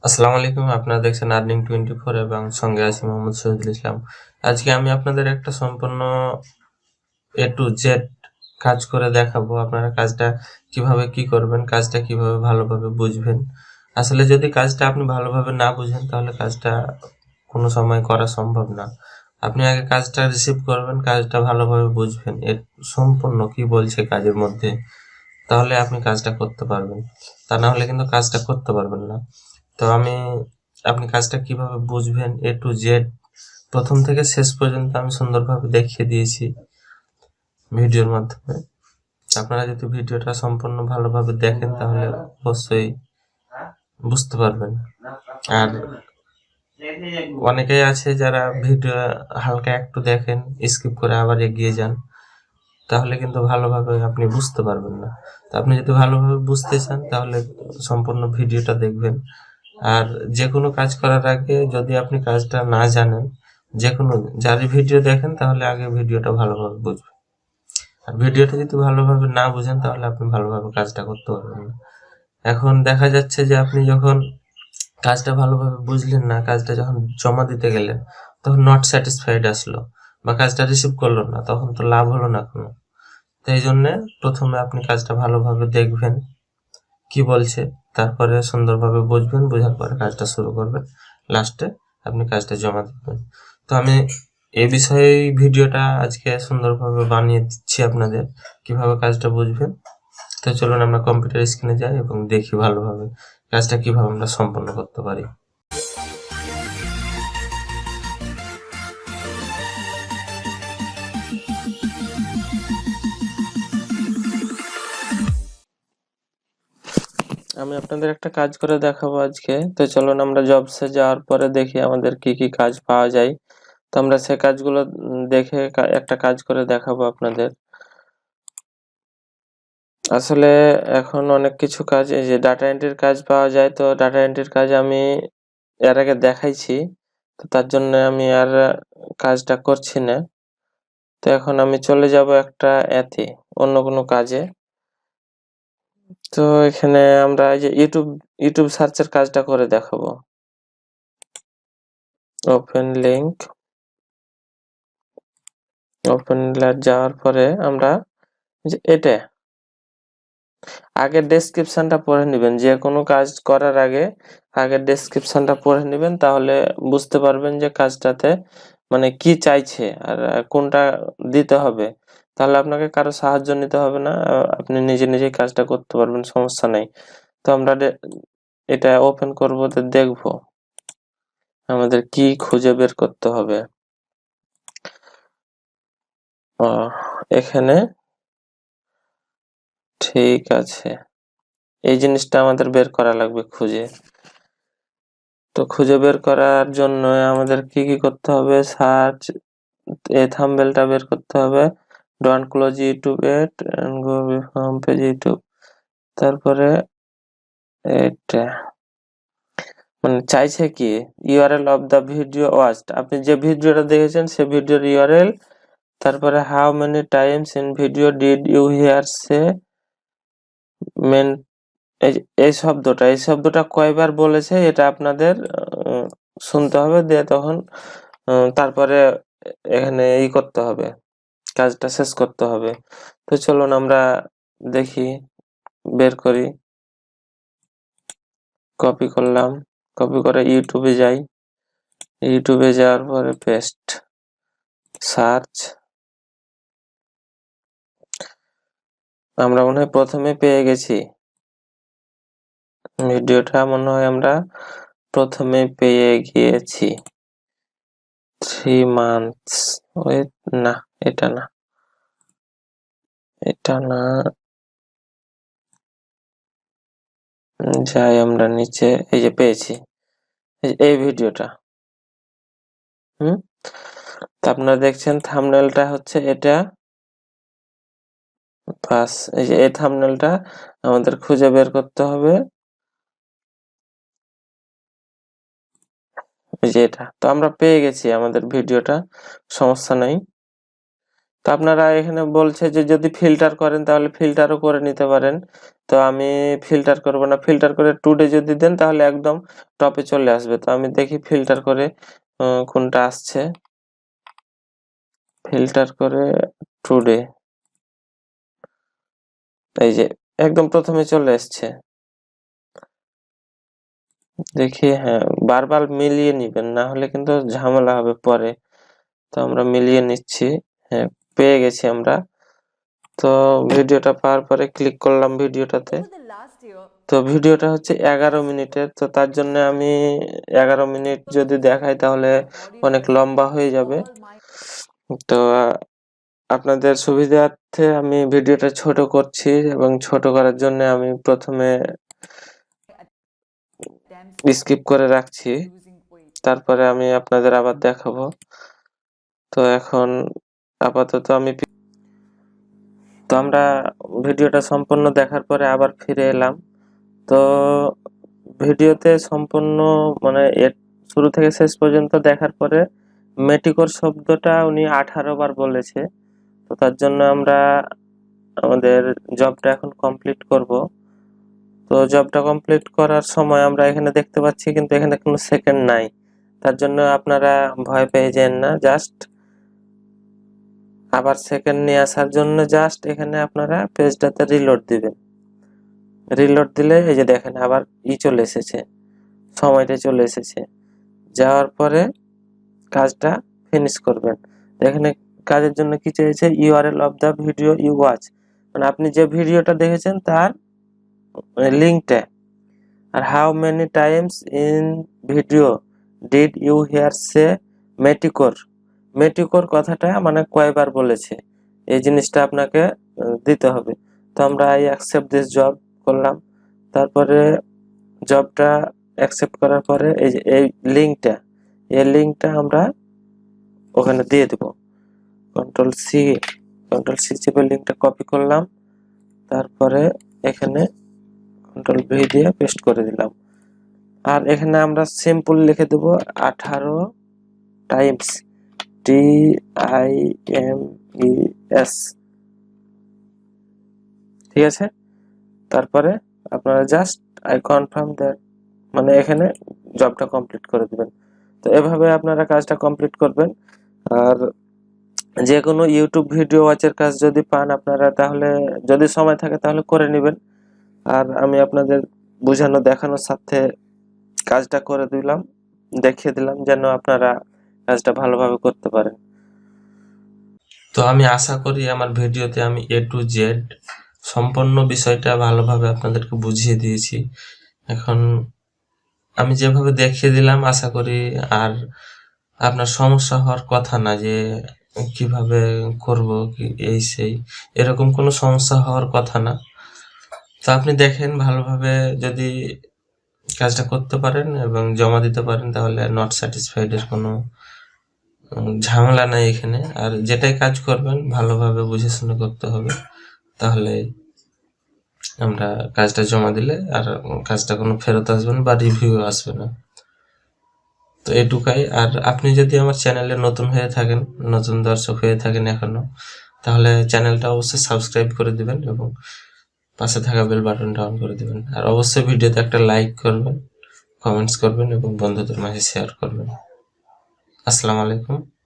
আসসালামু আলাইকুম। আপনারা দেখছেন আর্নিং 24 এবং সঙ্গে আছি মোহাম্মদ শহীদুল ইসলাম। আজকে আমি আপনাদের একটা সম্পূর্ণ এ টু জেড কাজ করে দেখাবো। আপনারা কাজটা কিভাবে কি করবেন, কাজটা কিভাবে ভালোভাবে বুঝবেন। আসলে যদি কাজটা আপনি ভালোভাবে না বুঝেন তাহলে কাজটা কোনো সময় করা সম্ভব না। আপনি আগে কাজটা রিসিভ করবেন, কাজটা ভালোভাবে বুঝবেন, এর সম্পূর্ণ কি বলছে কাজের মধ্যে, তাহলে আপনি কাজটা করতে পারবেন। তা না হলে কিন্তু কাজটা করতে পারবেন না। তো আপনি কাজটা কিভাবে বুঝবেন এ টু জেড প্রথম থেকে শেষ পর্যন্ত আমি সুন্দরভাবে দেখিয়ে দিয়েছি ভিডিওর মাধ্যমে। আপনারা যদি ভিডিওটা সম্পূর্ণ ভালোভাবে দেখেন তাহলে অবশ্যই বুঝতে পারবেন। আর অনেকেই আছে যারা ভিডিও হালকা একটু দেখেন, স্কিপ করে আবার এগিয়ে যান, তাহলে কিন্তু ভালোভাবে আপনি বুঝতে পারবেন না। তো আপনি যদি ভালোভাবে বুঝতে চান তাহলে সম্পূর্ণ ভিডিওটা দেখবেন। আর যে কোনো কাজ করার আগে যদি আপনি কাজটা না জানেন, যে কোনো যারই ভিডিও দেখেন তাহলে আগে ভিডিওটা ভালোভাবে বুঝবেন। আর ভিডিওটা যদি ভালোভাবে না বুঝেন তাহলে আপনি ভালোভাবে কাজটা করতে পারবেন না। এখন দেখা যাচ্ছে যে আপনি যখন কাজটা ভালোভাবে বুঝলেন না, কাজটা যখন জমা দিতে গেলেন তখন নট স্যাটিসফাইড আসলো বা কাজটা রিসিভ করলো না, তখন তো লাভ হলো না কোনো। তো এই জন্যে প্রথমে আপনি কাজটা ভালোভাবে দেখবেন কি বলছে, তারপরে সুন্দরভাবে বুঝবেন, বোঝার পরে কাজটা শুরু করবেন, লাস্টে আপনি কাজটা জমা দিবেন। তো আমি এ বিষয়ে ভিডিওটা আজকে সুন্দরভাবে বানিয়ে দিচ্ছি আপনাদের কিভাবে কাজটা বুঝবেন। তো চলুন আমরা কম্পিউটার স্ক্রিনে যাই এবং দেখি ভালোভাবে কাজটা কিভাবে আমরা সম্পন্ন করতে পারি। আমি আপনাদের একটা কাজ করে দেখাবো আজকে। তো চলুন আমরা জবসে যাওয়ার পরে দেখি আমাদের কি কি কাজ পাওয়া যায়। তো আমরা সে কাজগুলো দেখে একটা কাজ করে দেখাবো আপনাদের। আসলে এখন অনেক কিছু কাজ, এই যে ডাটা এন্ট্রির কাজ পাওয়া যায়, তো ডাটা এন্ট্রির কাজ আমি এর আগে দেখাইছি, তো তার জন্য আমি আর কাজটা করছি না। তো এখন আমি চলে যাব একটা এতে, অন্য কোনো কাজে। তো এখানে আমরা এই যে ইউটিউব সার্চের কাজটা করে দেখাবো। ওপেন লিংক, ওপেন যাওয়ার পরে আমরা যে এটা আগে ডেসক্রিপশনটা পড়ে নেবেন। যে কোনো কাজ করার আগে ডেসক্রিপশনটা পড়ে নেবেন, তাহলে বুঝতে পারবেন যে কাজটাতে মানে কি চাইছে আর কোনটা দিতে হবে। তাহলে আপনাকে কারো সাহায্য নিতে হবে না, আপনি নিজে নিজেই কাজটা করতে পারবেন, সমস্যা নেই। তো আমরা এটা ওপেন করবো, তো দেখবো আমাদের কি খুঁজে বের করতে হবে। এখানে ঠিক আছে, এই জিনিসটা আমাদের বের করা লাগবে খুঁজে। তো খুঁজে বের করার জন্য আমাদের কি কি করতে হবে, সার্চ এই থাম্বনেলটা বের করতে হবে, don't close YouTube at and go home page YouTube. তারপরে এটা মানে চাইছে কি URL of the video watched, আপনি যে ভিডিওটা দেখেছেন সে ভিডিওর ইউআরএল। তারপরে how many times in video did you hear say men, এই শব্দটা কয়বার বলেছে এটা আপনাদের শুনতে হবে, দিয়ে তখন তারপরে এখানে করতে হবে, কাজটা শেষ করতে হবে। তো চলুন আমরা দেখি, বের করি। কপি করলাম, কপি করে ইউটিউবে যাই, ইউটিউবে যাওয়ার পরে পেস্ট, সার্চ। আমরা মনে হয় প্রথমে পেয়ে গেছি ভিডিওটা, মনে হয় আমরা প্রথমে পেয়ে গিয়েছি। 3 months ওয়েট, না এটা না, এটা না, যাই আমরা নিচে, এই যে পেয়েছি এই ভিডিওটা। তো আপনারা দেখছেন থাম্বনেলটা হচ্ছে এটা, বাস এই যে এই থাম্বনেলটা আমাদের খুঁজে বের করতে হবে, এই যে এটা। তো আমরা পেয়ে গেছি আমাদের ভিডিওটা, সমস্যা নাই। তো আপনারা এখানে বলছে যে যদি ফিল্টার করেন তাহলে ফিল্টারও করে নিতে পারেন। তো আমি ফিল্টার করব না, ফিল্টার করে টুডে যদি দেন তাহলে একদম টপে চলে আসবে। তো আমি দেখি ফিল্টার করে কোনটা আসছে, ফিল্টার করে টুডে, এই যে একদম প্রথমে চলে এসছে। দেখি, হ্যাঁ, বারবার মিলিয়ে নিবেন, না হলে কিন্তু ঝামেলা হবে পরে। তো আমরা মিলিয়ে নিচ্ছি, হ্যাঁ পেয়ে গেছি আমরা। তো ভিডিওটা পাওয়ার পরে ক্লিক করলাম ভিডিওটাতে। তো ভিডিওটা হচ্ছে 11 মিনিটের, তো তার জন্য আমি 11 মিনিট যদি দেখাই তাহলে অনেক লম্বা হয়ে যাবে। তো আপনাদের সুবিধার্থে আমি ভিডিওটা ছোট করছি, এবং ছোট করার জন্য আমি প্রথমে স্কিপ করে রাখছি, তারপরে আমি আপনাদের আবার দেখাবো। তো এখন আপাতত তো আমরা ভিডিওটা সম্পূর্ণ দেখার পরে আবার ফিরে এলাম। তো ভিডিওতে সম্পূর্ণ মানে শুরু থেকে শেষ পর্যন্ত দেখার পরে মেটিকোর শব্দটা উনি 18 বার বলেছে। তো তার জন্য আমরা আমাদের জবটা এখন কমপ্লিট করব। তো জবটা কমপ্লিট করার সময় আমরা এখানে দেখতে পাচ্ছি কিন্তু এখানে কোনো সেকেন্ড নাই। তার জন্য আপনারা ভয় পেয়ে যান না, জাস্ট আবার সেকেন্ড নিয়ে আসার জন্য জাস্ট এখানে আপনারা পেজটাতে রিলোড দিবেন। রিলোড দিলে এই যে দেখেন আবার চলে এসেছে, সময়টা চলে এসেছে। যাওয়ার পরে কাজটা ফিনিশ করবেন। এখানে কাজের জন্য কি চেয়েছে, URL of the video you watch, মানে আপনি যে ভিডিওটা দেখেছেন তার লিঙ্কটা। আর how many times in video did you hear say Meticore, Meticore কথাটা মানে কয়বার বলেছে, এই জিনিসটা আপনাকে দিতে হবে। তো আমরা আই অ্যাকসেপ্ট দিস জব করলাম, তারপরে জবটা অ্যাকসেপ্ট করার পরে এই যে এই লিঙ্কটা আমরা ওখানে দিয়ে দেব। কন্ট্রোল সি চেপে লিঙ্কটা কপি করলাম, তারপরে এখানে কন্ট্রোল ভি দিয়ে পেস্ট করে দিলাম। আর এখানে আমরা সিম্পল লিখে দেব 18 টাইমস, TIMES, ঠিক আছে। তারপরে আপনারা জাস্ট আই কনফার্ম দ্যাট, মানে এখানে জবটা কমপ্লিট করে দিবেন। তো এভাবে আপনারা কাজটা কমপ্লিট করবেন। আর যে কোনো ইউটিউব ভিডিও ওয়াচের কাজ যদি পান আপনারা, তাহলে যদি সময় থাকে তাহলে করে নেবেন। আর আমি আপনাদের বোঝানো দেখানোর সাথে কাজটা করে দিলাম, দেখিয়ে দিলাম যেন আপনারা কাজটা ভালোভাবে করতে পারেন। তো আমি আশা করি আমার ভিডিওতে আমি A to Z সম্পূর্ণ বিষয়টা ভালোভাবে আপনাদেরকে বুঝিয়ে দিয়েছি। এখন আমি যেভাবে দেখিয়ে দিলাম আশা করি আর আপনার সমস্যা হওয়ার কথা না, যে কিভাবে করব কি এই সেই এরকম কোনো সমস্যা হওয়ার কথা না। তো আপনি দেখেন ভালোভাবে যদি কাজটা করতে পারেন এবং জমা দিতে পারেন তাহলে নট স্যাটিসফাইড এর কোনো ঝামেলা নাই এখানে। আর যেটাই কাজ করবেন ভালোভাবে বুঝে শুনে করতে হবে, তাহলে আমরা কাজটা জমা দিলে আর কাজটা কোনো ফেরত আসবে না বা রিভিউ আসবে না। তো এটুকাই। আর আপনি যদি আমার চ্যানেলে নতুন হয়ে থাকেন, নতুন দর্শক হয়ে থাকেন এখনো, তাহলে চ্যানেলটা অবশ্যই সাবস্ক্রাইব করে দিবেন এবং পাশে থাকা বেল বাটনটা অন করে দিবেন। আর অবশ্যই ভিডিওতে একটা লাইক করবেন, কমেন্টস করবেন এবং বন্ধুদের মাঝে শেয়ার করবেন। আসসালামু আলাইকুম।